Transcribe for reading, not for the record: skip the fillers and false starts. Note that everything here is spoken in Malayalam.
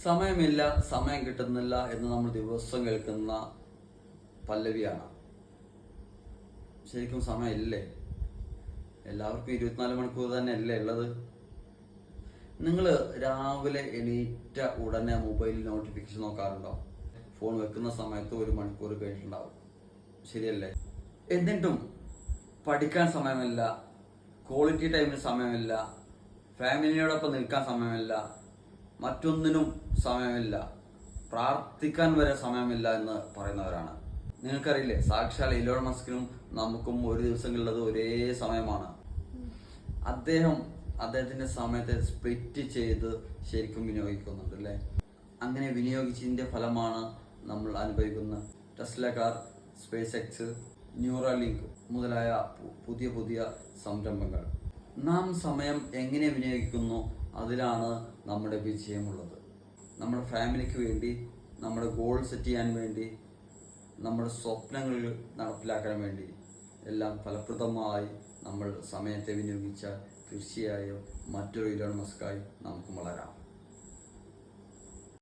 സമയമില്ല, സമയം കിട്ടുന്നില്ല എന്ന് നമ്മൾ ദിവസം കേൾക്കുന്ന പല്ലവിയാണ്. ശരിക്കും സമയമില്ലേ? എല്ലാവർക്കും 24 മണിക്കൂർ തന്നെ അല്ലേ ഉള്ളത്? നിങ്ങൾ രാവിലെ എണീറ്റ ഉടനെ മൊബൈലിൽ നോട്ടിഫിക്കേഷൻ നോക്കാറുണ്ടോ? ഫോൺ വെക്കുന്ന സമയത്ത് 1 മണിക്കൂർ കഴിഞ്ഞിട്ടുണ്ടാവും, ശരിയല്ലേ? എന്നിട്ടും പഠിക്കാൻ സമയമില്ല, ക്വാളിറ്റി ടൈമിന് സമയമില്ല, ഫാമിലിയോടൊപ്പം നിൽക്കാൻ സമയമില്ല, മറ്റൊന്നിനും സമയമില്ല, പ്രാർത്ഥിക്കാൻ വരെ സമയമില്ല എന്ന് പറയുന്നവരാണ്. നിങ്ങൾക്കറിയില്ലേ, സാക്ഷാൽ ഇലോൺ മസ്കിനും നമുക്കും ഒരു ദിവസങ്ങളുള്ളത് ഒരേ സമയമാണ്. അദ്ദേഹത്തിന്റെ സമയത്തെ സ്പ്ലിറ്റ് ചെയ്ത് ശരിക്കും വിനിയോഗിക്കുന്നുണ്ട് അല്ലേ? അങ്ങനെ വിനിയോഗിച്ചതിന്റെ ഫലമാണ് നമ്മൾ അനുഭവിക്കുന്ന Tesla car, space X, Neuralink മുതലായ പുതിയ സംരംഭങ്ങൾ. നാം സമയം എങ്ങനെ വിനിയോഗിക്കുന്നു, അതിലാണ് നമ്മുടെ വിജയമുള്ളത്. നമ്മുടെ ഫാമിലിക്ക് വേണ്ടി, നമ്മുടെ ഗോൾ സെറ്റ് ചെയ്യാൻ വേണ്ടി, നമ്മുടെ സ്വപ്നങ്ങൾ നടപ്പിലാക്കാൻ വേണ്ടി എല്ലാം ഫലപ്രദമായി നമ്മൾ സമയത്തെ വിനിയോഗിച്ചാൽ തീർച്ചയായും മറ്റൊരു ഇലോൺ മസ്കായി നമുക്ക് വളരാം.